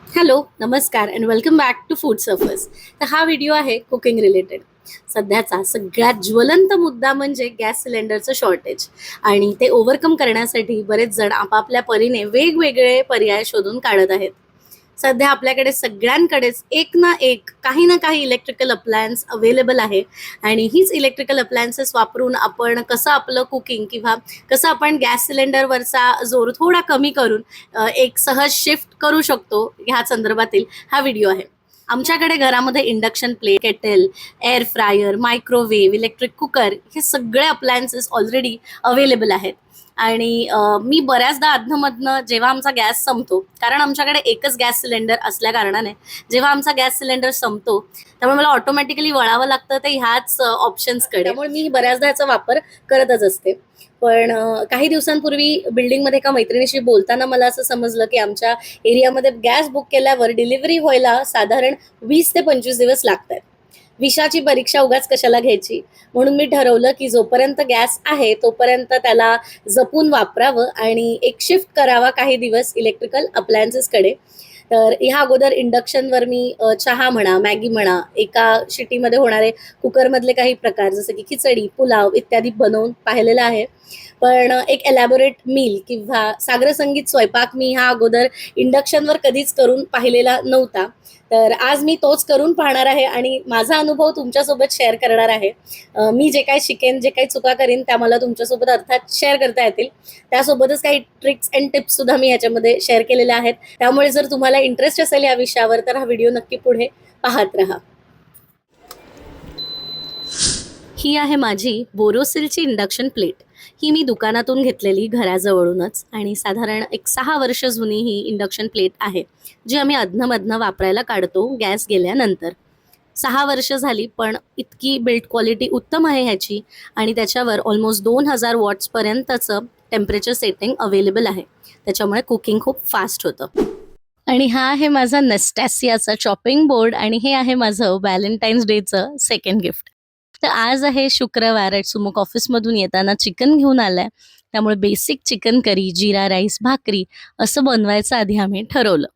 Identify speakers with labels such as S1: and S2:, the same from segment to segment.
S1: Hello, नमस्कार and welcome back to food surfers. तर हा व्हिडिओ आहे कुकिंग रिलेटेड. सध्याचा सगळ्यात ज्वलंत मुद्दा म्हणजे गॅस सिलेंडरचं शॉर्टेज आणि ते ओव्हरकम करण्यासाठी बरेच जण आपापल्या परीने वेगवेगळे पर्याय शोधून काढत आहेत. सध्या आपल्याकडे सगळ्यांकडेच एक ना एक काही ना काही इलेक्ट्रिकल अप्लायन्स अवेलेबल आहे आणि हीच इलेक्ट्रिकल अप्लायन्सेस वापरून आपण कसं आपलं कुकिंग किंवा कसं आपण गॅस सिलेंडरवरचा जोर थोडा कमी करून एक सहज शिफ्ट करू शकतो ह्या संदर्भातील हा व्हिडिओ आहे. आमच्याकडे घरामध्ये induction plate, kettle, air fryer, microwave, electric cooker हे सगळे अप्लायन्सेस ऑलरेडी अवेलेबल आहेत. आणि मी बऱ्याचदा अधनं-मधनं जेव्हा आमचा गॅस संपतो, कारण आमच्याकडे एकच गॅस सिलेंडर असल्या कारणाने जेव्हा आमचा गॅस सिलेंडर संपतो, त्यामुळे मला ऑटोमॅटिकली वळावं लागतं ते ह्याच ऑप्शन्सकडे. त्यामुळे मी बऱ्याचदा याचा वापर करतच असते. पण काही दिवसांपूर्वी बिल्डिंगमध्ये एका मैत्रिणीशी बोलताना मला असं समजलं, की आमच्या एरियामध्ये गॅस बुक केल्यावर डिलिव्हरी व्हायला साधारण 20 ते 25 दिवस लागतायत. विषाची परीक्षा उगाच कशाला घ्यायची? म्हणून मी ठरवलं, की जोपर्यंत गॅस आहे तोपर्यंत त्याला जपून वापरावं आणि एक शिफ्ट करावा काही दिवस इलेक्ट्रिकल अप्लायन्सेसकडे. तर ह्या अगोदर इंडक्शनवर मी चहा म्हणा, मॅगी म्हणा, एका शिटीमध्ये होणारे कुकरमधले काही प्रकार जसं की खिचडी, पुलाव इत्यादी बनवून पाहिलेलं आहे. पण एक एलॅबोरेट मील किंवा साग्रसंगीत स्वयंपाक मी ह्या अगोदर इंडक्शनवर कधीच करून पाहिलेला नव्हता. तर आज मी तोच करून पाहणार आहे आणि माझा अनुभव तुमच्यासोबत शेअर करणार आहे. मी जे काही शिकेन, जे काही चुका करीन त्या मला तुमच्यासोबत अर्थात शेअर करता येतील. त्यासोबतच काही ट्रिक्स अँड टिप्ससुद्धा मी ह्याच्यामध्ये शेअर केलेल्या आहेत. त्यामुळे जर तुम्हाला इंटरेस्ट असेल या विषयावर तर हा व्हिडिओ नक्की पुढे पाहत राहा. ही आहे माझी बोरोसिलची इंडक्शन प्लेट. ही मी दुकानातून घेतलेली घराजवळूनच आणि साधारण एक 6 वर्ष जुनी ही इंडक्शन प्लेट आहे, जी आम्ही अधनं-मधनं वापरायला काढतो गॅस गेल्यानंतर. 6 वर्ष झाली, पण इतकी बिल्ड क्वालिटी उत्तम आहे ह्याची आणि त्याच्यावर ऑलमोस्ट 2000 वॉट्सपर्यंतचं टेम्परेचर सेटिंग अवेलेबल आहे. त्याच्यामुळे कुकिंग खूप फास्ट होतं. आणि हा आहे माझा नेस्टॅसियाचा चॉपिंग बोर्ड आणि हे आहे माझं व्हॅलेंटाईन्स डेचं सेकंड गिफ्ट. तर आज आहे शुक्रवार आणि सुमुख ऑफिसमधून येताना चिकन घेऊन आलाय. त्यामुळे बेसिक चिकन करी, जीरा राईस, भाकरी असं बनवायचं आधी आम्ही ठरवलं.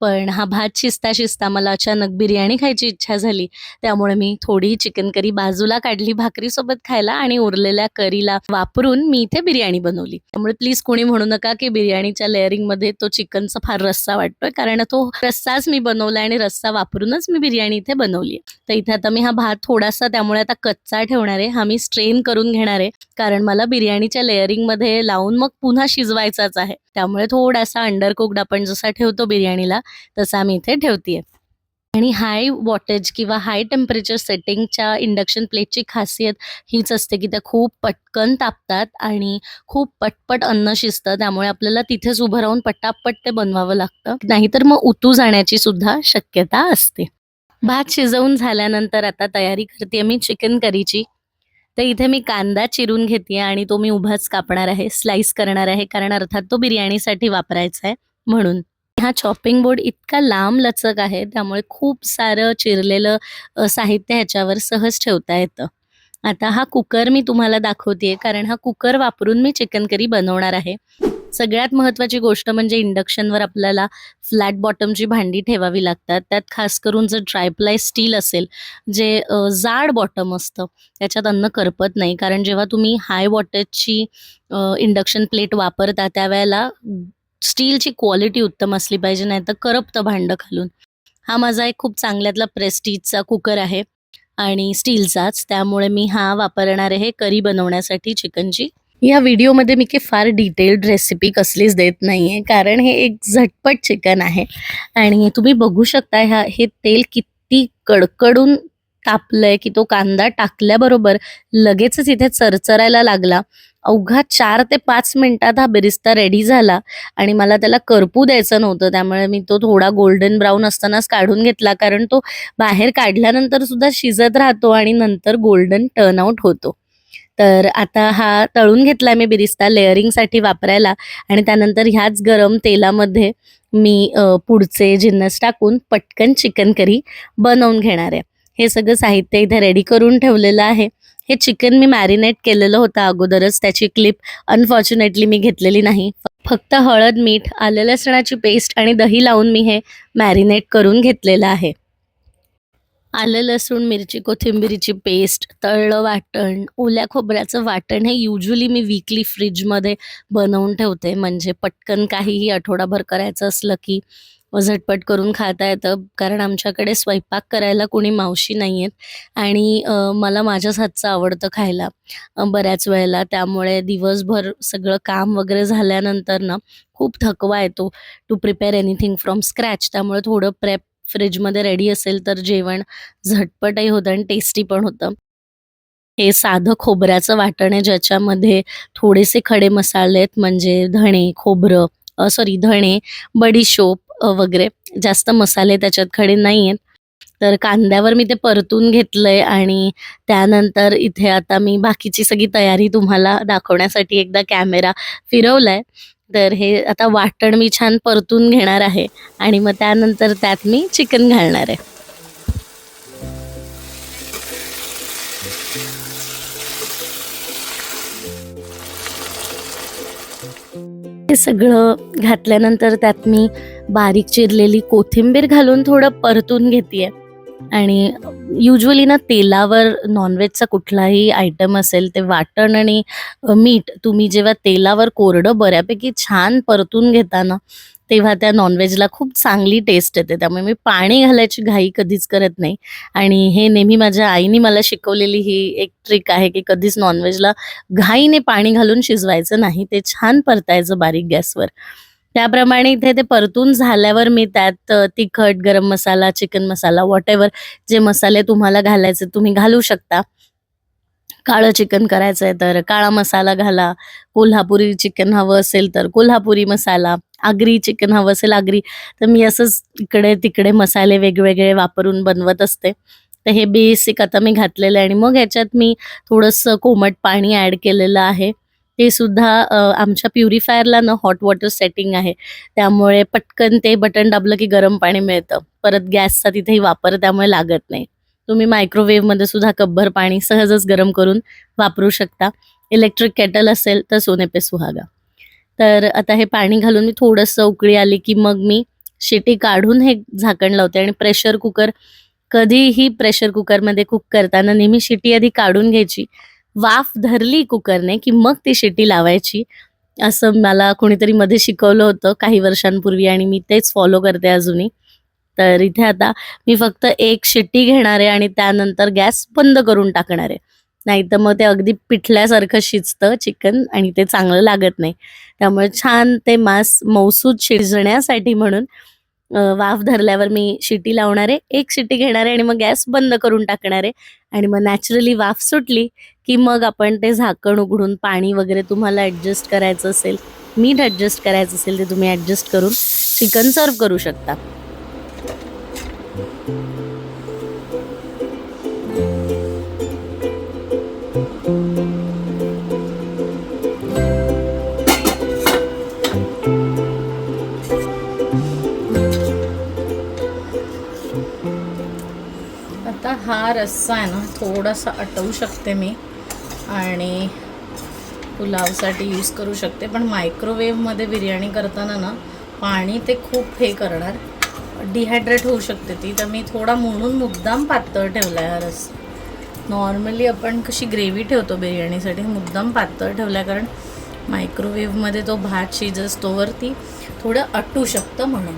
S1: पण हा भात शिजता-शिजता मला अचानक बिर्याणी खायची इच्छा झाली. त्यामुळे मी थोडी चिकन करी बाजूला काढली भाकरीसोबत खायला आणि उरलेल्या करीला वापरून मी इथे बिर्याणी बनवली. त्यामुळे प्लीज कोणी म्हणू नका, की बिर्याणीच्या लेयरिंगमध्ये तो चिकनचा फार रस्सा वाटतोय, कारण तो रस्साच मी बनवलाय आणि रस्सा वापरूनच मी बिर्याणी इथे बनवली. तर इथे आता मी हा भात थोडासा त्यामुळे आता कच्चा ठेवणार आहे. हा मी स्ट्रेन करून घेणार आहे, कारण मला बिर्याणीच्या लेयरिंगमध्ये लावून मग पुन्हा शिजवायचाच आहे. त्यामुळे थोडासा अंडर कुक्ड आपण जसा ठेवतो बिर्याणीला तसा मी इथे ठेवतीये. आणि हाय वॉटेज किंवा हाय टेम्परेचर सेटिंगच्या इंडक्शन प्लेटची खासियत हीच असते, की त्या खूप पटकन तापतात आणि खूप पटपट अन्न शिजतं. त्यामुळे आपल्याला तिथेच उभं राहून पटापट ते बनवावं लागतं. नाहीतर मग उतू जाण्याची सुद्धा शक्यता असते. भात शिजवून झाल्यानंतर आता तयारी करतेय मी चिकन करीची. तर इथे मी कांदा चिरून घेतेय आणि तो मी उभाच कापणार आहे, स्लाइस करणार आहे, कारण अर्थात तो बिर्याणीसाठी वापरायचा आहे म्हणून. हा चॉपिंग बोर्ड इतका लांब-लचक आहे, त्यामुळे खूप सारं चिरलेलं साहित्य ह्याच्यावर सहज ठेवता येतं. आता हा कुकर मी तुम्हाला दाखवतेय, कारण हा कुकर वापरून मी चिकन करी बनवणार आहे. सगळ्यात महत्त्वाची गोष्ट म्हणजे इंडक्शनवर आपल्याला फ्लॅट बॉटमची भांडी ठेवावी लागतात. त्यात खास करून जर ट्रायप्लाय स्टील असेल, जे जाड बॉटम असतं, त्याच्यात अन्न करपत नाही. कारण जेव्हा तुम्ही हाय वॉटेजची इंडक्शन प्लेट वापरता त्यावेळेला स्टीलची क्वालिटी उत्तम असली पाहिजे, नाहीतर करपतं भांडं खालून. हा माझा एक खूप चांगल्यातला प्रेस्टीजचा कुकर आहे आणि स्टीलचाच. त्यामुळे मी हा वापरणार आहे करी बनवण्यासाठी चिकनची. या व्हिडिओमध्ये मी काही फार डिटेल्ड रेसिपी कसलीच देत नाहीये, कारण हे एक झटपट चिकन आहे आणि तुम्ही बघू शकता हे तेल किती कडकडून तापलंय, की तो कांदा टाकल्याबरोबर लगेचच इथे चरचरायला लागला. अवघा 4 ते 5 मिनिटात हा बिरिस्ता रेडी झाला आणि मला त्याला करपू द्यायचं नव्हतं. त्यामुळे मी तो थोडा गोल्डन ब्राउन असतानाच काढून घेतला, कारण तो बाहेर काढल्यानंतर सुद्धा शिजत राहतो आणि नंतर गोल्डन टर्न आउट होतो. तर आता हा तळून घेतलाय मी बिरिस्ता लेयरिंगसाठी वापरायला आणि त्यानंतर ह्याच गरम तेलामध्ये मी पुढचे जिन्नस टाकून पटकन चिकन करी बनवून घेणार आहे. हे सगळं साहित्य इथे रेडी करून ठेवलेलं आहे. हे चिकन मी मॅरिनेट केलेलं होतं अगोदरच, त्याची क्लिप अनफॉर्च्युनेटली मी घेतलेली नाही. फक्त हळद, मीठ, आलं लसणाची पेस्ट आणि दही लावून मी हे मॅरिनेट करून घेतलेलं आहे. आलं, लसूण, मिरची, कोथिंबिरीची पेस्ट, तळलं वाटण, ओल्या खोबऱ्याचं वाटण हे युजुअली मी वीकली फ्रिजमध्ये बनवून ठेवते. म्हणजे पटकन काहीही आठवडाभर करायचं असलं की झटपट करून खाता येतं. कारण आमच्याकडे स्वयंपाक करायला कोणी मावशी नाही आहेत आणि मला माझ्याच हातचं आवडतं खायला बऱ्याच वेळेला. त्यामुळे दिवसभर सगळं काम वगैरे झाल्यानंतर ना खूप थकवा येतो to prepare anything from scratch. त्यामुळे थोडं प्रेप फ्रिजमध्ये रेडी असेल तर जेवण झटपटही होतं आणि टेस्टी पण होतं. हे साधं खोबऱ्याचं वाटण आहे ज्याच्यामध्ये थोडेसे खडे मसाले आहेत म्हणजे धणे, खोबरं सॉरी धणे, बडीशोप वगैरे जास्त मसाले त्याच्यात खडे नाही आहेत. तर कांद्यावर मी ते परतून घेतलंय आणि त्यानंतर इथे आता मी बाकीची सगळी तयारी तुम्हाला दाखवण्यासाठी एकदा कॅमेरा फिरवलाय. तर हे आता वाटण मी छान परतून घेणार आहे आणि मग त्यानंतर त्यात मी चिकन घालणार आहे. हे सगळं घातल्यानंतर त्यात मी बारीक चिरलेली कोथिंबीर घालून थोडं परतून घेतेय आणि युजुअली ना तेलावर नॉनव्हेजचा कुठलाही आयटम असेल ते वाटण आणि मीठ तुम्ही जेव्हा तेलावर कोरडं बऱ्यापैकी छान परतून घेता ना, तेव्हा त्या नॉनव्हेजला खूप चांगली टेस्ट येते. त्यामुळे मी पाणी घालायची घाई कधीच करत नाही आणि हे नेहमी माझ्या आईनी मला शिकवलेली ही एक ट्रिक आहे, की कधीच नॉनव्हेजला घाईने पाणी घालून शिजवायचं नाही. ते छान परतायचं बारीक गॅसवर. त्याप्रमाणे इथे ते परतून झाल्यावर मी त्यात तिखट, गरम मसाला, चिकन मसाला व्हॉटएव्हर जे मसाले तुम्हाला घालायचे तुम्ही घालू शकता. काळं चिकन करायचंय तर काळा मसाला घाला, कोल्हापुरी चिकन हवं असेल तर कोल्हापुरी मसाला, आगरी चिकन हवं असेल आगरी. तर मी असंच इकडे-तिकडे मसाले वेगवेगळे वापरून बनवत असते. तर हे बेसिक आता मी घातलेलं आहे आणि मग ह्याच्यात मी थोडंसं कोमट पाणी ॲड केलेलं आहे. ते सुद्धा आमच्या प्युरिफायरला ना हॉट वॉटर सेटिंग आहे. त्यामुळे पटकन ते बटन दाबलं की गरम पाणी मिळतं. परत गॅसचा तिथेही वापर त्यामुळे लागत नाही. तुम्ही मायक्रोवेव्हमध्ये सुद्धा कपभर पाणी सहजच गरम करून वापरू शकता. इलेक्ट्रिक केटल असेल तर सोने पे सुहागा. तर आता हे पाणी घालून मी थोडंसं उकळी आली की मग मी शिटी काढून हे झाकण लावते आणि प्रेशर कुकर कधीही प्रेशर कुकरमध्ये कुक करताना नेहमी शिटी आधी काढून घ्यायची. वाफ धरली कुकरने की मग ती शिटी लावायची. असं मला कोणीतरी मध्ये शिकवलं होतं काही वर्षांपूर्वी आणि मी तेच फॉलो करते अजूनही. तर इथे आता मी फक्त एक शिट्टी घेणार आहे आणि त्यानंतर गॅस बंद करून टाकणार आहे. नाहीतर मग ते अगदी पिठल्यासारखं शिजतं चिकन आणि ते चांगलं लागत नाही. त्यामुळे छान ते मांस मऊसूत शिजण्यासाठी म्हणून वाफ धरल्यावर मी शिटी लावणार आहे. एक शिट्टी घेणार आहे आणि मग गॅस बंद करून टाकणार आहे आणि मग नॅचरली वाफ सुटली, की मग आपण ते झाकण उघडून पाणी वगैरे तुम्हाला ॲडजस्ट करायचं असेल, मीठ ॲडजस्ट करायचं असेल ते तुम्ही ॲडजस्ट करून चिकन सर्व्ह करू शकता. आता हा रस्सा आहे ना थोडासा आटवू शकते मी आणि पुलावसाठी यूज करू शकते. पण मायक्रोवेव्हमध्ये बिर्याणी करताना ना पाणी ते खूप हे करणार, डिहायड्रेट होऊ शकते ती. तर मी थोडा म्हणून मुद्दाम पातळ ठेवला आहे हा रस्सा. नॉर्मली आपण कशी ग्रेव्ही ठेवतो बिर्याणीसाठी, मुद्दाम पातळ ठेवला कारण मायक्रोवेव्हमध्ये तो भात शिजस्तोवर ती थोडं आटू शकतं म्हणून.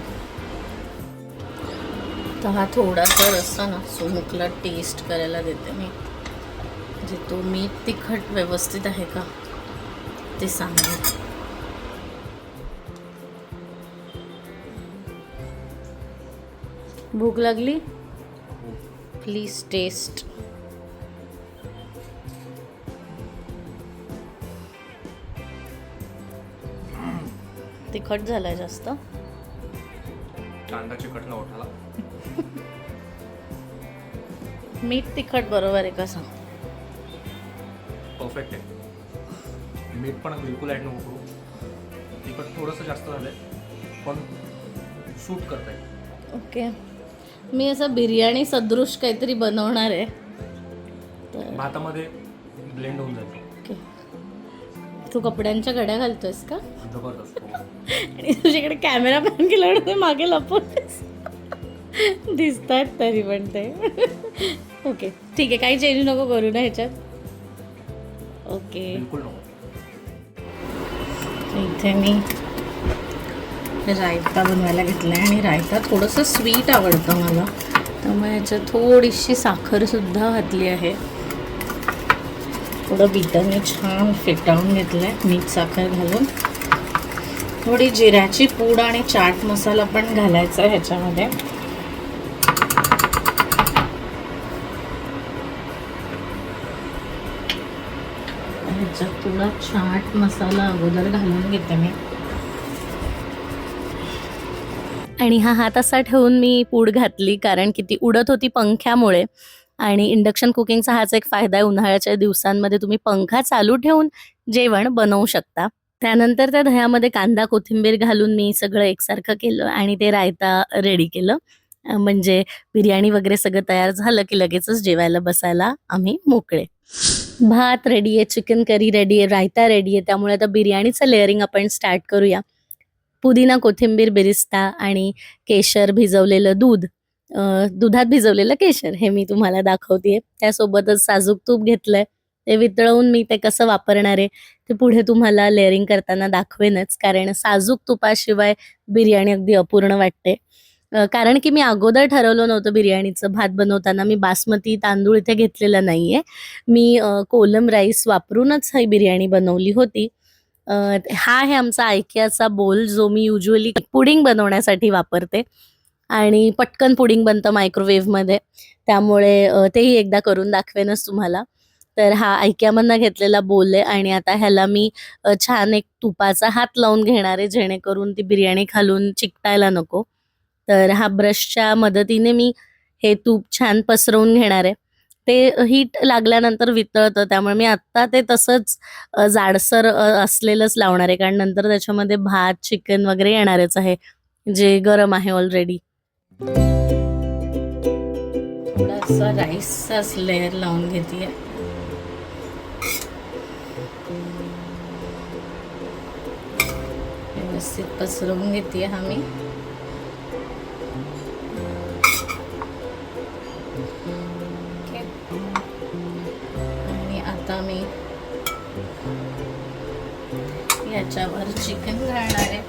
S1: तर हा थोडासा रस्सा ना सुमुखला टेस्ट करायला देते मी, म्हणजे तो मीठ तिखट व्यवस्थित आहे का ते सांगेल. भूक लागली? Please taste. तिखट झालाय जास्त.
S2: कांदा चिकटला ओठाला.
S1: मीठ तिखट बरोबर आहे कसं?
S2: परफेक्ट आहे. मीठ पण बिलकुल ॲड नको करू. तिखट थोडंसं जास्त झालंय पण सूट करत आहे.
S1: ओके. मी असं बिर्याणी सदृश काहीतरी बनवणार आहे.
S2: भातामध्ये ब्लेंड होऊन जातं.
S1: ओके. तू कपड्यांच्या घड्या घालतोयस का?
S2: जबरदस्त.
S1: आणि तुझ्याकडे कॅमेरा पॅन केल्यावर ते मागे लपवतेस. दिसतात तरी पण ते. ओके ठीक आहे, काही चेंज नको करू ना ह्याच्यात. ओके
S2: बिलकुल नको.
S1: इथे मी रायता बनवायला घेतला आहे आणि रायता थोडंसं स्वीट आवडतं मला, त्यामुळे ह्याच्यात थोडीशी साखरसुद्धा घातली आहे. थोडं बीटरने छान फेटाळून घेतलं आहे मीठ साखर घालून. थोडी जिऱ्याची पूड आणि चाट मसाला पण घालायचा आहे ह्याच्यामध्ये. ह्याच्यात थोडा चाट मसाला अगोदर घालून घेते मी. आणि हा हात असा ठेवून मी पूड घातली, कारण की ती उडत होती पंख्यामुळे. आणि इंडक्शन कुकिंगचा हाच एक फायदा आहे, उन्हाळ्याच्या दिवसांमध्ये तुम्ही पंखा चालू ठेवून जेवण बनवू शकता. त्यानंतर त्या दह्यामध्ये कांदा कोथिंबीर घालून मी सगळं एकसारखं केलं आणि ते रायता रेडी केलं. म्हणजे बिर्याणी वगैरे सगळं तयार झालं की लगेचच जेवायला बसायला आम्ही मोकळे. भात रेडी आहे, चिकन करी रेडी आहे, रायता रेडी आहे. त्यामुळे आता बिर्याणीचं लेअरिंग आपण स्टार्ट करूया. पुदिना कोथिंबीर बिरिस्ता आणि केशर भिजवलेलं दूध, दुधात भिजवलेलं केशर हे मी तुम्हाला दाखवते. त्यासोबतच साजूक तूप घेतलंय, ते वितळवून मी ते कसं वापरणार आहे ते पुढे तुम्हाला लेअरिंग करताना दाखवेनच, कारण साजूक तुपाशिवाय बिर्याणी अगदी अपूर्ण वाटते. कारण की मी अगोदर ठरवलं नव्हतं बिर्याणीचं. भात बनवताना मी बासमती तांदूळ इथे घेतलेला नाहीये, मी कोलम राईस वापरूनच ही बिर्याणी बनवली होती. हा आहे आमचा आयकियाचा बोल, जो मी युजुअली पुडिंग बनवण्यासाठी वापरते आणि पटकन पुडिंग बनतं मायक्रोवेव्हमध्ये, त्यामुळे तेही एकदा करून दाखवेनच तुम्हाला. तर हा आयकियामधनं घेतलेला बोल आहे आणि आता ह्याला मी छान एक तुपाचा हात लावून घेणार आहे, जेणेकरून ती बिर्याणी खालून चिकटायला नको. तर हा ब्रशच्या मदतीने मी हे तूप छान पसरवून घेणार आहे. ते हीट लागल्यानंतर वितळतं, त्यामुळे मी आत्ता ते तसंच जाडसर असलेलंच लावणार आहे, कारण नंतर त्याच्यामध्ये भात चिकन वगैरे येणारच आहे, जे गरम आहे ऑलरेडी. थोडासा राईसचा लेअर लावून घेते. व्यवस्थित पसरवून घेते हा मी. आणि आता मी याच्यावर चिकन घालणार आहे.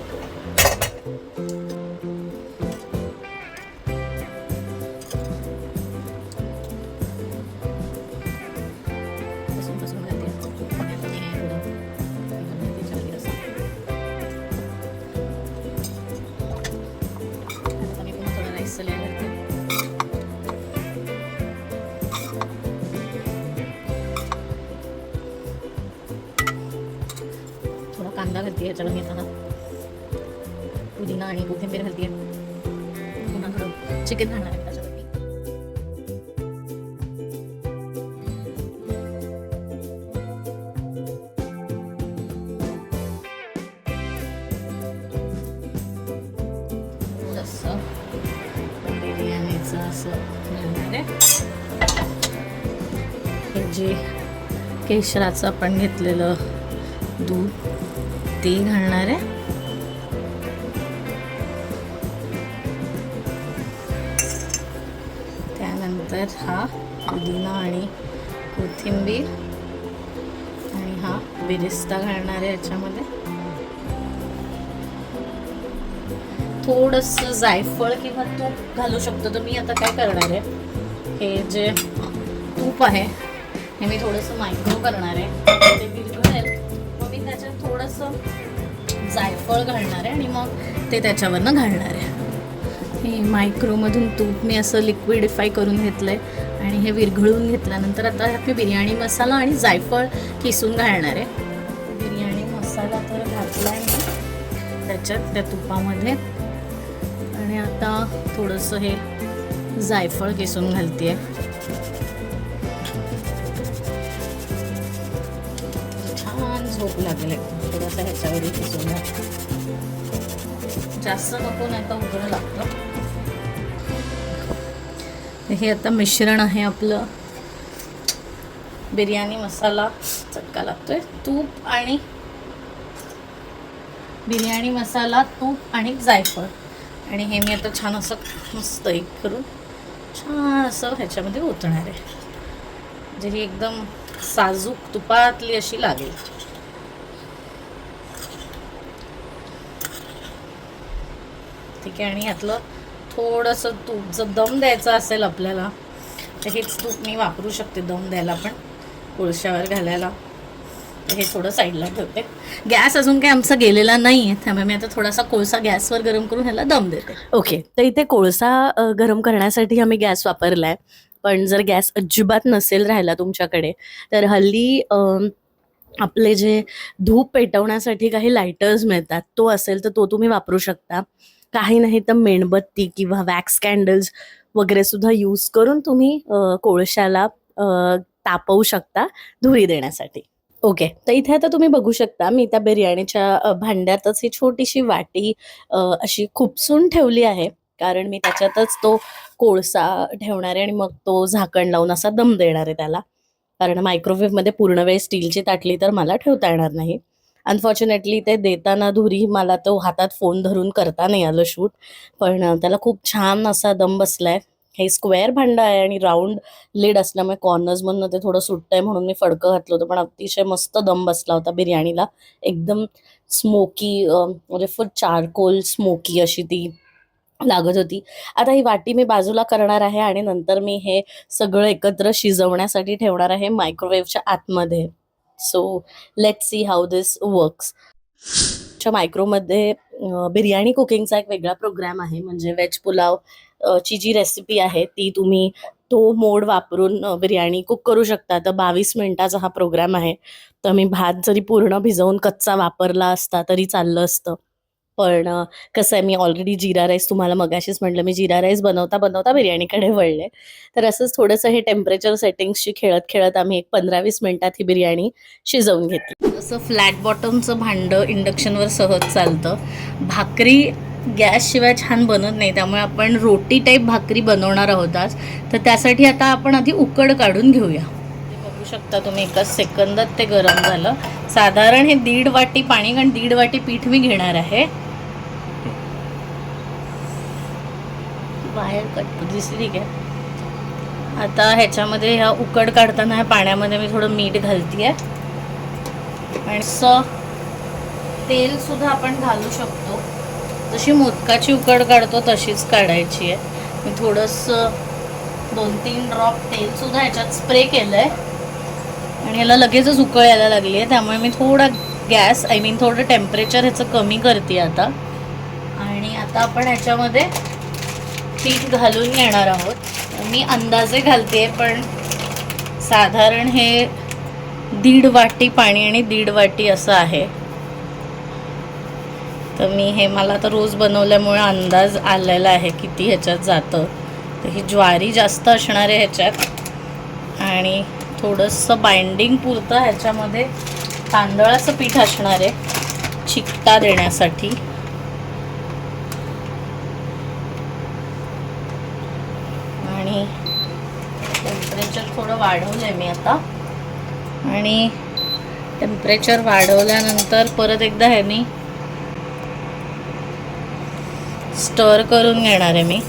S1: थोडा कांदा घालते ह्याच्यावर घेताना, पुदिना आणि कोथिंबीर घालते, पुन्हा थोडं चिकन घालणार आहे त्याच्यावरती. थोडंसं बिर्याणीचं असं घालणार आहे. हे जे केशराचं आपण घेतलेलं दूध ते घालणार आहे. त्यानंतर हा पुदिना आणि कोथिंबीर आणि हा बिरिस्ता घालणार आहे याच्यामध्ये. थोडंसं जायफळ किंवा तूप घालू शकतो. तर मी आता काय करणार आहे, हे जे तूप आहे हे मी थोडंसं मायक्रो करणार आहे, ते विरघळेल, मग मी त्याच्यात थोडंसं जायफळ घालणार आहे आणि मग ते त्याच्यावरनं घालणार आहे. हे मायक्रोमधून तूप मी असं लिक्विडिफाय करून घेतलं आहे आणि हे विरघळून घेतल्यानंतर आता ह्यात मी बिर्याणी मसाला आणि जायफळ किसून घालणार आहे. बिर्याणी मसाला तर घातला आहे मी त्याच्यात त्या तुपामध्ये, आणि आता थोडंसं हे जायफळ किसून घालते आहे. छान झोप लागले, थोडंसं ह्याच्यावरही किसून जास्त नको, नाही तर उघडं लागतं. हे आता मिश्रण आहे आपलं. बिर्याणी मसाला चटका लागतोय, तूप आणि बिर्याणी मसाला, तूप आणि जायफळ. आणि हे मी आता छान असं मस्त एक करून छान असं ह्याच्यामध्ये ओतणार आहे, म्हणजे ही एकदम साजूक तुपातली अशी लागेल. ठीक आहे. आणि यातलं थोडंसं तूप जर दम द्यायचा असेल आपल्याला तर हेच तूप मी वापरू शकते दम द्यायला, पण कोळशावर घालायला. हे थोडं साईडला ठेवते. गॅस अजून काही आमचा गेलेला नाही आहे, त्यामुळे मी आता थोडासा कोळसा गॅसवर गरम करून ह्याला दम देते. ओके, तर इथे कोळसा गरम करण्यासाठी आम्ही गॅस वापरला आहे. पण जर गॅस अजिबात नसेल राहिला तुमच्याकडे तर हल्ली आपले जे धूप पेटवण्यासाठी काही लायटर्स मिळतात, तो असेल तर तो तुम्ही वापरू शकता. काही नाही तर मेणबत्ती किंवा वॅक्स कॅन्डल्स वगैरे सुद्धा यूज करून तुम्ही कोळशाला तापवू शकता धुरी देण्यासाठी. ओके, तर इथे आता तुम्ही बघू शकता मी त्या बिर्याणीच्या भांड्यातच ही छोटीशी वाटी अशी खुपसून ठेवली आहे. कारण मी त्याच्यातच तो कोळसा ठेवणार आहे आणि मग तो झाकण लावून असा दम देणार आहे त्याला. कारण मायक्रोवेव्हमध्ये पूर्ण वेळ स्टीलची ताटली तर मला ठेवता येणार नाही. अनफॉर्च्युनेटली ते देताना धुरी मला तो हातात फोन धरून करता नाही आलं शूट. पण त्याला खूप छान असा दम बसलाय. हे स्क्वेअर भांडं आहे आणि राऊंड लिड असल्यामुळे कॉर्नर्समधनं ते थोडं सुटतंय म्हणून मी फडकं घातलं होतं. पण अतिशय मस्त दम बसला होता बिर्याणीला. एकदम स्मोकी म्हणजे फुल चारकोल स्मोकी अशी ती लागत होती. आता ही वाटी मी बाजूला करणार आहे आणि नंतर मी हे सगळं एकत्र शिजवण्यासाठी ठेवणार आहे मायक्रोवेव्हच्या आतमध्ये. So let's see how this works. मायक्रोमध्ये बिर्याणी कुकिंगचा एक वेगळा प्रोग्राम आहे, म्हणजे व्हेज पुलाव ची जी रेसिपी आहे ती तुम्ही तो मोड वापरून बिर्याणी कुक करू शकता. तर 22 मिनिटाचा हा प्रोग्राम आहे. तर मी भात जरी पूर्ण भिजवून कच्चा वापरला असता तरी चाललं असतं. पण कसं आहे, मी ऑलरेडी जीरा राईस तुम्हाला मगाशीच म्हटलं, मी जीरा राईस बनवता बनवता बिर्याणीकडे वळले. तर असंच थोडंसं हे टेम्परेचर सेटिंग्सशी खेळत खेळत आम्ही एक 15-20 मिनिटात ही बिर्याणी शिजवून घेतली. असं फ्लॅट बॉटमचं भांडं इंडक्शनवर सहज चालतं. भाकरी गॅसशिवाय छान बनत नाही, त्यामुळे आपण रोटी टाईप भाकरी बनवणार आहोत आज. तर त्यासाठी आता आपण आधी उकड काढून घेऊया. बघू शकता तुम्ही, एकाच सेकंदात ते गरम झालं. साधारण हे 1.5 वाटी पाणी आणि 1.5 वाटी पीठ मी घेणार आहे. बाहेर कट दिसली काय? आता ह्याच्यामध्ये ह्या उकड काढताना ह्या पाण्यामध्ये मी थोडं मीठ घालते आहे. आणि तेल सुद्धा आपण घालू शकतो. जशी मोदकाची उकड काढतो तशीच काढायची आहे. मी थोडंसं 2-3 ड्रॉप तेल सुद्धा ह्याच्यात स्प्रे केलं आहे आणि ह्याला लगेचच उकळ यायला लागली आहे. त्यामुळे मी थोडा गॅस थोडं टेम्परेचर ह्याचं कमी करते आता. आणि आता आपण ह्याच्यामध्ये पीठ घालून घेणार आहोत. मी अंदाजे घालते, पण साधारण हे 1.5 वाटी पाणी आणि 1.5 वाटी असं आहे. तर मी हे मला तर रोज बनवल्यामुळे अंदाज आलेला आहे किती ह्याच्यात जातं. तर ही ज्वारी जास्त असणार आहे ह्याच्यात आणि थोडंसं बाइंडिंग पुरतं ह्याच्यामध्ये तांदळाचं पीठ असणार आहे चिकटा देण्यासाठी. आणि टेम्परेचर थोडं वाढवलं आहे मी आता. आणि टेम्परेचर वाढवल्यानंतर परत एकदा ह्यानी स्टर करून घेणार आहे मी.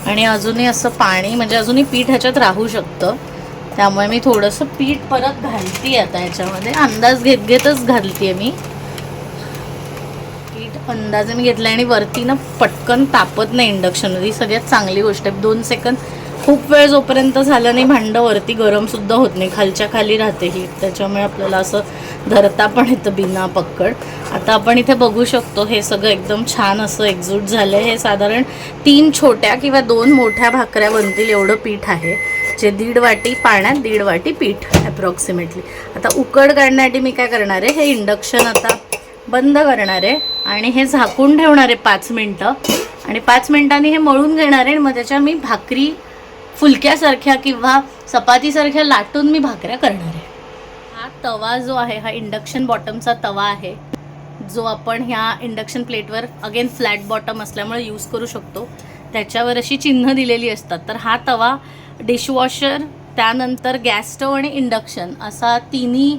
S1: आणि अजूनही असं पाणी, म्हणजे अजूनही पीठ ह्याच्यात राहू शकतं, त्यामुळे मी थोडंसं पीठ परत घालते आता ह्याच्यामध्ये. अंदाज घेतच घालते मी पीठ. अंदाजे मी घेतलं आणि वरती ना पटकन तापत नाही इंडक्शनमध्ये. सगळ्यात चांगली गोष्ट आहे. 2 सेकंद खूप वेळ जोपर्यंत झालं नाही भांडं वरती गरमसुद्धा होत नाही, खालच्या खाली राहते ही. त्याच्यामुळे आपल्याला असं धरता पण येतं बिना पक्कड. आता आपण इथे बघू शकतो हे सगळं एकदम छान असं एक्झूट झालं. हे साधारण 3 छोट्या किंवा 2 मोठ्या भाकऱ्या बनतील एवढं पीठ आहे, जे 1.5 वाटी पाण्यात 1.5 वाटी पीठ अप्रॉक्सिमेटली. आता उकड काढण्यासाठी मी काय करणार आहे, हे इंडक्शन आता बंद करणार आहे आणि हे झाकून ठेवणार आहे 5 मिनटं. आणि 5 मिनटांनी हे मळून घेणार आहे. मग त्याच्या मी भाकरी फुलक्यासारख्या किंवा चपातीसारख्या लाटून मी भाकऱ्या करणार आहे. हा तवा जो आहे हा इंडक्शन बॉटमचा तवा आहे, जो आपण ह्या इंडक्शन प्लेटवर अगेन फ्लॅट बॉटम असल्यामुळे यूज करू शकतो. त्याच्यावर अशी चिन्ह दिलेली असतात. तर हा तवा डिशवॉशर, त्यानंतर गॅस स्टव आणि इंडक्शन असा तिन्ही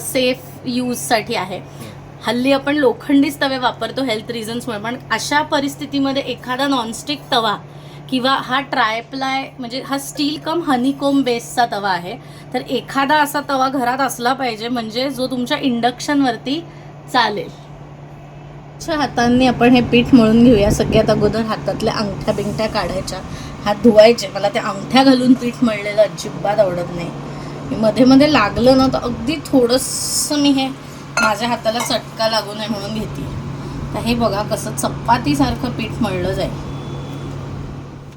S1: सेफ यूजसाठी आहे. हल्ली आपण लोखंडीच तवे वापरतो हेल्थ रिझन्समुळे, पण अशा परिस्थितीमध्ये एखादा नॉनस्टिक तवा किंवा हा ट्रायप्लाय म्हणजे हा स्टील कम हनीकोम बेसचा तवा आहे, तर एखादा असा तवा घरात असला पाहिजे म्हणजे जो तुमच्या इंडक्शनवरती चालेल. हातांनी आपण हे पीठ मळून घेऊया. सगळ्यात अगोदर हातातल्या अंगठ्या बिंगठ्या काढायच्या, हात धुवायचे. मला त्या अंगठ्या घालून पीठ मळलेलं अजिबात आवडत नाही. मध्ये मध्ये लागलं ना तर अगदी थोडंसं मी हे माझ्या हाताला चटका लागू नये म्हणून घेते. तर हे बघा कसं चपातीसारखं पीठ मळलं जाईल.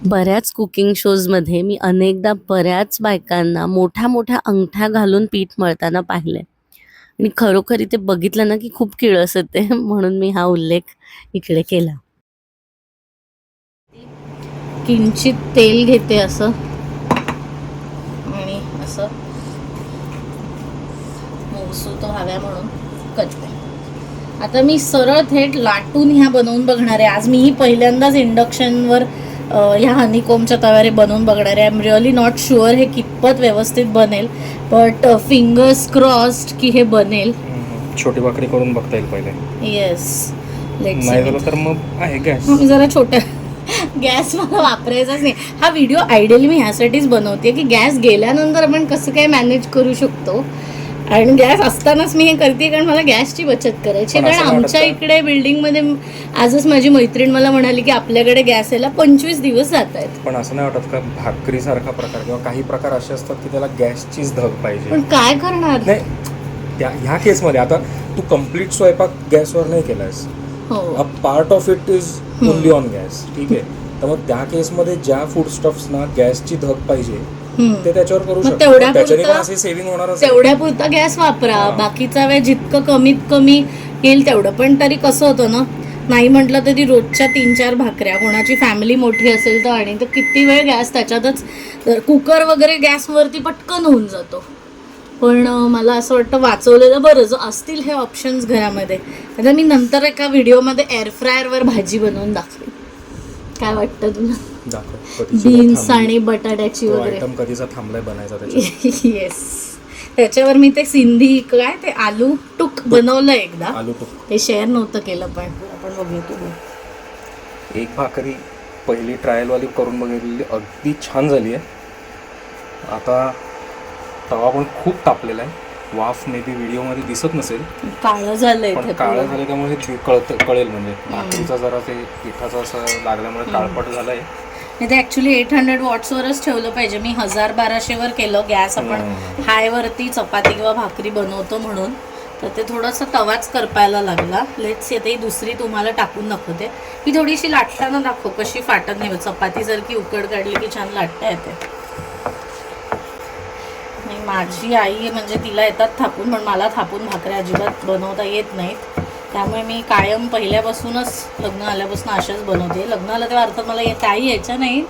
S1: बऱ्याच कुकिंग शोजमध्ये मी अनेकदा बऱ्याच बायकांना मोठ्या मोठ्या अंगठ्या घालून पीठ मळताना पाहिलंय आणि खरोखर इथे बघितलं ना की खूप किळस येते, म्हणून मी हा उल्लेख इकडे केला. किंचित तेल घेते असं आणि असं मऊसूत व्हाव्या म्हणून करते. आता मी सरळ थेट लाटून ह्या बनवून बघणार आहे. आज मीही पहिल्यांदाच इंडक्शनवर ह्या हनीकोमच्या तव्यावर बनवून बघणार आहे. I am really not sure हे कितपत व्यवस्थित बनेल, बट फिंगर्स क्रॉस्ड की हे बनेल.
S2: छोटी भाकरी करून बघता येईल पहिले.
S1: येस, लेट्स
S2: नाही झालं तर मग आहे गॅस.
S1: मी जरा छोट्या गॅस मला वापरायचाच नाही. हा व्हिडिओ आयडियली मी ह्यासाठीच बनवते की गॅस गेल्यानंतर आपण कसं काय मॅनेज करू शकतो, आणि गॅस असतानाच मी हे करते कारण मला गॅसची बचत करायची. कारण आमच्या इकडे बिल्डिंगमध्ये आजच माझी मैत्रीण मला म्हणाली की आपल्याकडे गॅस यायला 25 दिवस जात आहेत.
S2: पण असं नाही वाटत का भाकरीसारखा प्रकार किंवा काही प्रकार असे असतात की त्याला गॅसचीच धग पाहिजे?
S1: पण काय करणार?
S2: नाही, ह्या केसमध्ये आता तू कम्प्लीट स्वयंपाक गॅसवर नाही केलायस, a part of it is only on gas, ठीक आहे. तर मग त्या केसमध्ये ज्या फूड स्टफ्सना गॅसची धग पाहिजे ते त्याच्यावर करू शकतो. त्याच्याने पण असे सेव्हिंग होणार.
S1: तेवढ्या पुरता गॅस वापरा, बाकीचा वेळ जितकं कमीत कमी येईल तेवढं. पण तरी कसं होतं ना, नाही म्हटलं तरी रोजच्या 3-4 भाकऱ्या, कोणाची फॅमिली मोठी असेल तर, आणि तर किती वेळ गॅस त्याच्यातच, कुकर वगैरे गॅसवरती पटकन होऊन जातो. पण मला असं वाटतं वाचवलेलं बरं, जो असतील हे ऑप्शन्स घरामध्ये. आता मी नंतर एका व्हिडिओमध्ये एअर फ्रायरवर भाजी बनवून दाखवेन. काय वाटतं तुला? बीन्स आणि बटाट्याची वगैरे
S2: आयटम कधीचा थांबलाय बनायचा त्याच्यावर.
S1: येस, त्याच्यावर मी ते सिंधी काय ते आलू टुक बनवलं एकदा.
S2: आलू टुक
S1: ते शेअर नव्हतं केलं, पण आपण बघूया. तू
S2: एक भाकरी पहिली ट्रायलवाली करून बघितलेली, अगदी छान झाली आहे. आता तवा पण खूप तापलेला आहे. वाफ मे बी व्हिडिओमध्ये दिसत नसेल,
S1: काळं झालंय,
S2: पण काळं झालं त्यामुळे कळेल. म्हणजे भाकरीचा जरा ते पिठाचा असं लागल्यामुळे काळपट झालंय.
S1: ते ॲक्च्युली 800 वॉट्सवरच ठेवलं पाहिजे. मी 1000-1200वर केलं. गॅस आपण हायवरती चपाती किंवा भाकरी बनवतो म्हणून, तर ते थोडंसं तवाच करपायला लागला. लेट्स येते दुसरी तुम्हाला टाकून दाखवते. ही थोडीशी लाटताना दाखव कशी फाटत नाही. चपाती जर की उकड काढली की छान लाटता येते. माझी आई म्हणजे तिला येतात थापून, पण मला थापून भाकऱ्या अजिबात बनवता येत नाहीत. त्यामुळे मी कायम पहिल्यापासूनच लग्न आल्यापासून अशाच बनवते. लग्न आलं तेव्हा अर्थात मला काही यायचं नाही.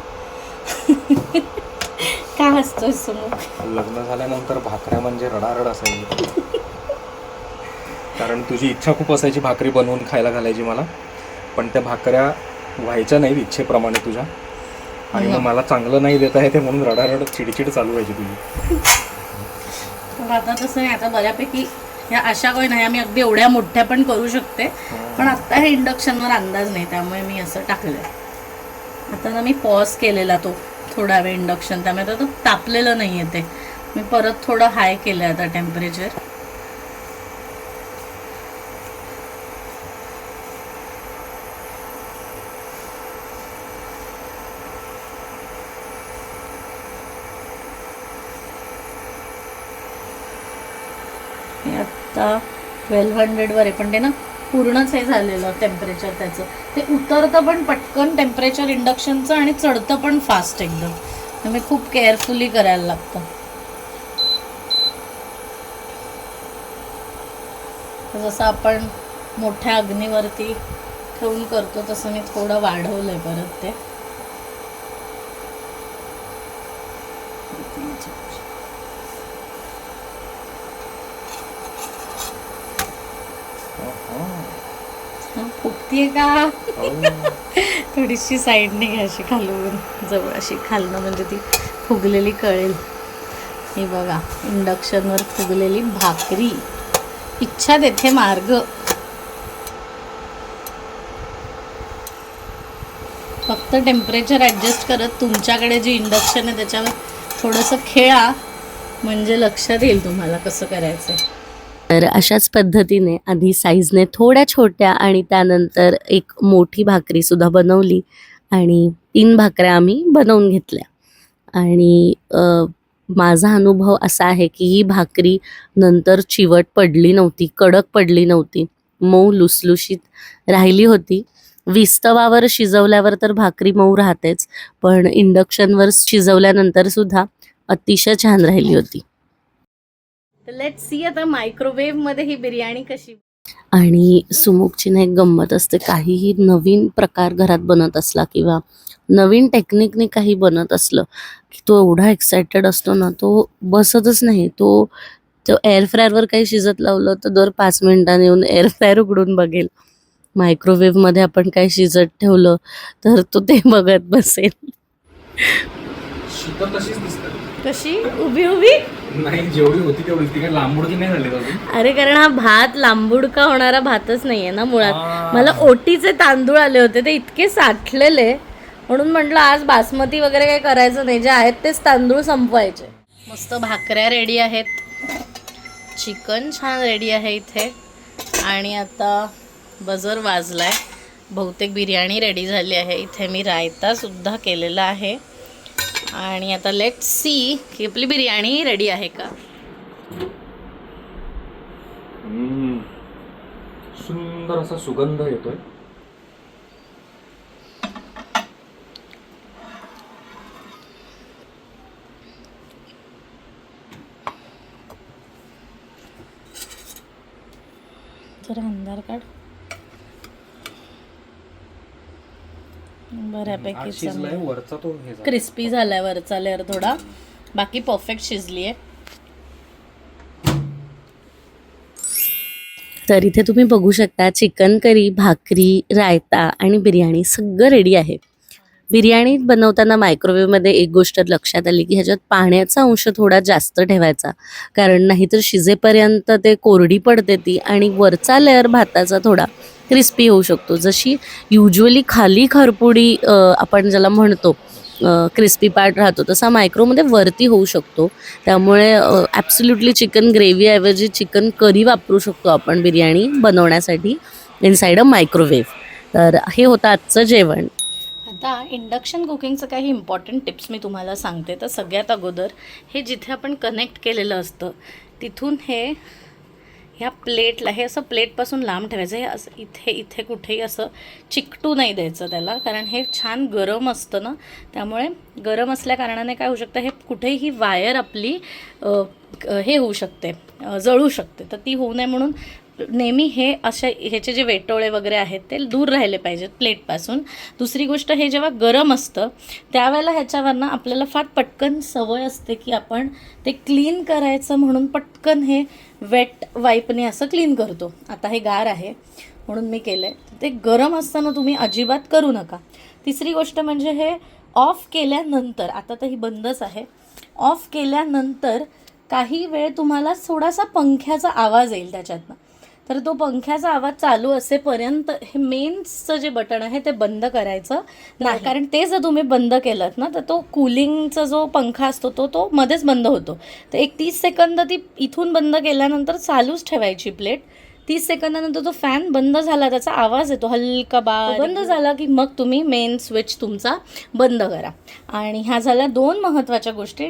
S1: काय हसतोय सुमुख?
S2: लग्न झाल्यानंतर भाकऱ्या म्हणजे रडारड असायची. कारण तुझी इच्छा खूप असायची भाकरी बनवून खायला घालायची मला, पण त्या भाकऱ्या व्हायच्या नाही इच्छेप्रमाणे तुझ्या, आणि मग मला चांगलं नाही देता येते म्हणून रडारड चिडचिड चालू व्हायची तुझी.
S1: आता तसं नाही. आता बऱ्यापैकी ह्या अशा काही नाही, आम्ही अगदी एवढ्या मोठ्या पण करू शकते, पण आत्ता हे इंडक्शनवर अंदाज नाही त्यामुळे मी असं टाकलं. आता ना मी पॉज केलेला तो थोडा वेळ इंडक्शन, त्यामुळे आता तो तापलेलं नाही आहे. ते मी परत थोडं हाय केलं आता टेम्परेचर. आता 1200वर आहे, पण ते ना पूर्णच हे झालेलं टेम्परेचर त्याचं. ते उतरतं पण पटकन टेम्परेचर इंडक्शनचं आणि चढतं पण फास्ट एकदम. त्यामुळे खूप केअरफुली करायला लागतं. जसं आपण मोठ्या अग्नीवरती ठेवून करतो तसं मी थोडं वाढवलंय परत ते. फुगतीये का? थोडीशी साईडने घ्यायची खालून, जवळ अशी खालनं, म्हणजे ती फुगलेली कळेल. हे बघा इंडक्शनवर फुगलेली भाकरी. इच्छा तेथे मार्ग. फक्त टेम्परेचर ॲडजस्ट करत तुमच्याकडे जे इंडक्शन आहे त्याच्यावर थोडंसं खेळा, म्हणजे लक्षात येईल तुम्हाला कसं करायचं. तर अशाच पद्धतीने आधी साईजने थोड्या छोट्या आणि त्यानंतर एक मोठी भाकरीसुद्धा बनवली आणि 3 भाकऱ्या आम्ही बनवून घेतल्या. आणि माझा अनुभव असा आहे की ही भाकरी नंतर चिवट पडली नव्हती, कडक पडली नव्हती, मऊ लुसलुशीत राहिली होती. विस्तवावर शिजवल्यावर तर भाकरी मऊ राहतेच, पण इंडक्शनवर शिजवल्यानंतर सुद्धा अतिशय छान राहिली होती. तर लेट्स सी आता मायक्रोवेव्हमध्ये ही बिर्याणी कशी. आणि सुमुखची ना एक गंमत असते, काहीही नवीन प्रकार घरात बनत असला किंवा नवीन टेक्निकने काही बनत असलं की तो एवढा एक्सायटेड असतो ना, तो बसतच नाही. तो तो एअर फ्रायरवर काही शिजत लावलं तर दर 5 मिनिटांनी येऊन एअर फ्रायर उघडून बघेल. मायक्रोवेव्हमध्ये आपण काही शिजत ठेवलं तर तो ते बघत बसेल.
S2: शीतल तशीच दिसते.
S1: कशी उभी उभी.
S2: नाही, जेवढी होती तेवढी. ती काही लांबुडकी नाही झाली अजून.
S1: अरे कारण हा भात लांबुडका होणारा भातच नाहीये ना मुळात. मला ओटीचे तांदूळ आले होते, ते इतके साठलेले, म्हणून म्हटलं आज बासमती वगैरे काही करायचं नाही, जे आहेत तेच तांदूळ संपवायचे. मस्त भाकऱ्या रेडी आहेत, चिकन छान रेडी आहे इथे, आणि आता बजर वाजलाय, बहुतेक बिर्याणी रेडी झाली आहे. इथे मी रायता सुद्धा केलेला आहे आणि आता लेट्स सी की आपली बिर्याणी रेडी आहे का.
S2: सुंदर असा सुगंध येतोय.
S1: जरा अंधार काढ. बऱ्यापैकी
S2: शिजलाय वरचा तो हे
S1: क्रिस्पी झालाय वरचा लेअर थोडा, बाकी परफेक्ट शिजली आहे. तर इथे तुम्ही बघू शकता चिकन करी, भाकरी, रायता आणि बिर्याणी सगळं रेडी आहे. बिर्याणी बनवताना मायक्रोवेव्हमध्ये एक गोष्ट लक्षात आली की ह्याच्यात पाण्याचा अंश थोडा जास्त ठेवायचा, कारण नाहीतर शिजेपर्यंत ते कोरडी पडते ती आणि वरचा लेअर भाताचा थोडा क्रिस्पी होऊ शकतो. जशी युज्युअली खाली खरपुडी आपण ज्याला म्हणतो क्रिस्पी पार्ट राहतो, तसा मायक्रोमध्ये वरती होऊ शकतो. त्यामुळे ॲब्सोल्युटली चिकन ग्रेव्हीऐवजी चिकन करी वापरू शकतो आपण बिर्याणी बनवण्यासाठी इनसाइड अ मायक्रोवेव्ह. तर हे होतं आजचं जेवण. आता इंडक्शन कुकिंगचं काही इम्पॉर्टंट टिप्स मी तुम्हाला सांगते. तर सगळ्यात अगोदर हे जिथे आपण कनेक्ट केलेलं असतं तिथून हे ह्या प्लेटला, हे असं प्लेटपासून लांब ठेवायचं. हे असं इथे इथे कुठेही असं चिकटू नाही द्यायचं त्याला, कारण हे छान गरम असतं ना, त्यामुळे गरम असल्या कारणाने काय होऊ शकतं, हे कुठेही वायर आपली हे होऊ शकते, जळू शकते. तर ती होऊ नये म्हणून नेहमी हे अशा ह्याचे जे वेटोळे वगैरे आहेत ते दूर राहिले पाहिजेत प्लेटपासून. दुसरी गोष्ट, हे जेव्हा गरम असतं त्यावेळेला ह्याच्यावरनं आपल्याला फार पटकन सवय असते की आपण ते क्लीन करायचं म्हणून पटकन हे वेट वाईपने असं क्लीन करतो. आता हे गार आहे म्हणून मी केलं आहे. ते गरम असताना तुम्ही अजिबात करू नका. तिसरी गोष्ट म्हणजे हे ऑफ केल्यानंतर, आता तर ही बंदच आहे, ऑफ केल्यानंतर काही वेळ तुम्हाला थोडासा पंख्याचा आवाज येईल त्याच्यातनं. तर तो पंख्याचा आवाज चालू असेपर्यंत हे मेन्सचं जे बटन आहे ते बंद करायचं नाही, कारण ते जर तुम्ही बंद केलं ना तर तो कूलिंगचा जो पंखा असतो तो मध्येच बंद होतो. तर एक 30 सेकंद ती इथून बंद केल्यानंतर चालूच ठेवायची प्लेट. 30 सेकंदानंतर तो फॅन बंद झाला, त्याचा आवाज येतो हलका बंद झाला की मग तुम्ही मेन स्विच तुमचा बंद करा. आणि ह्या झाल्या 2 महत्त्वाच्या गोष्टी.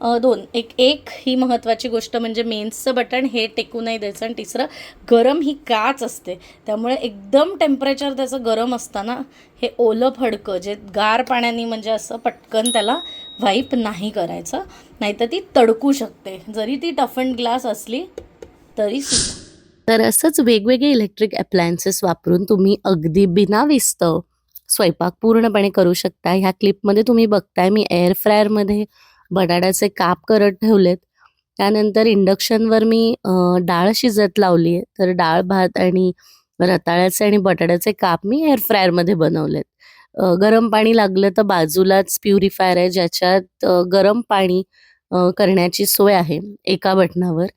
S1: आणि एक ही महत्त्वाची गोष्ट म्हणजे मेन्सचं बटन हे टेकू नाही द्यायचं. आणि तिसरं, गरम ही काच असते, त्यामुळे एकदम टेम्परेचर त्याचं गरम असताना हे ओलं फडकं जे गार पाण्याने म्हणजे असं पटकन त्याला वाईप नाही करायचं, नाहीतर ती तडकू शकते, जरी ती टफन्ड ग्लास असली तरी सुद्धा. तर असंच वेगवेगळे इलेक्ट्रिक अप्लायन्सेस वापरून तुम्ही अगदी बिनाविस्तव स्वयंपाक पूर्णपणे करू शकता. ह्या क्लिपमध्ये तुम्ही बघताय मी एअर फ्रायरमध्ये बटाट्याचे काप करत ठेवलेत. त्यानंतर इंडक्शनवर मी डाळ शिजत लावली आहे. तर डाळ, भात आणि रताळ्याचे आणि बटाट्याचे काप मी एअर फ्रायरमध्ये बनवलेत. गरम पाणी लागलं तर बाजूलाच प्युरिफायर आहे, ज्याच्यात गरम पाणी करण्याची सोय आहे एका बटनावर.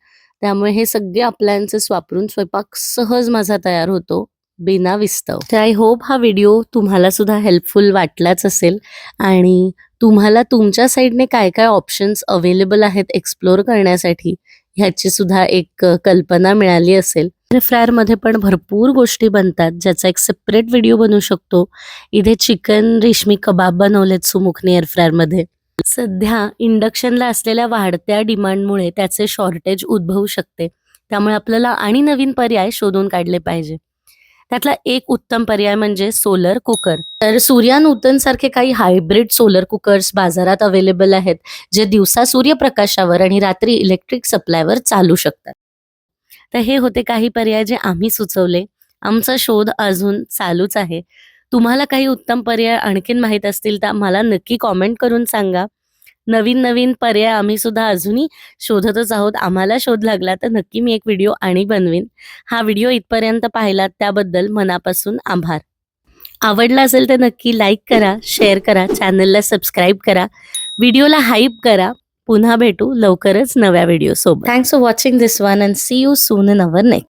S1: त्यामुळे हे सगळे अप्लायन्सेस वापरून स्वयंपाक सहज माझा तयार होतो. बिना विस्तव. तर आय होप हा व्हिडिओ तुम्हाला सुद्धा हेल्पफुल वाटलाच असेल आणि तुम्हाला तुमच्या साईडने काय काय ऑप्शन्स अवेलेबल आहेत एक्सप्लोर करण्यासाठी ह्याची सुद्धा एक कल्पना मिळाली असेल. एअर फ्रायरमध्ये पण भरपूर गोष्टी बनतात ज्याचा एक सेपरेट व्हिडिओ बनवू शकतो. इथे चिकन रेशमी कबाब बनवलेत सुमुखने एअर फ्रायरमध्ये. सध्या इंडक्शनला असलेल्या वाढत्या डिमांडमुळे त्याचे शॉर्टेज उद्भवू शकते. त्यामुळे आपल्याला आणि नवीन पर्याय शोधून काढले पाहिजे. त्यातला एक उत्तम पर्याय म्हणजे सोलर कुकर. तर सूर्या नूतन सारखे काही हायब्रिड सोलर कुकर्स बाजारात अवेलेबल आहेत जे दिवसा सूर्यप्रकाशावर आणि रात्री इलेक्ट्रिक सप्लायवर चालू शकतात. तर हे होते काही पर्याय जे आम्ही सुचवले. आमचा शोध अजून चालूच आहे. तुम्हाला काही उत्तम पर्याय आणखीन माहीत असतील तर मला नक्की कॉमेंट करून सांगा. नवीन नवीन पर्याय आम्ही सुद्धा अजूनही शोधतच आहोत. आम्हाला शोध लागला तर नक्की मी एक व्हिडिओ आणि बनवीन. हा व्हिडिओ इथपर्यंत पाहिलात त्याबद्दल मनापासून आभार. आवडला असेल तर नक्की लाईक करा, शेअर करा, चॅनलला सबस्क्राईब करा, व्हिडिओला हाईप करा. पुन्हा भेटू लवकरच नव्या व्हिडिओ सोबत. Thanks for watching this one and see you soon in our next.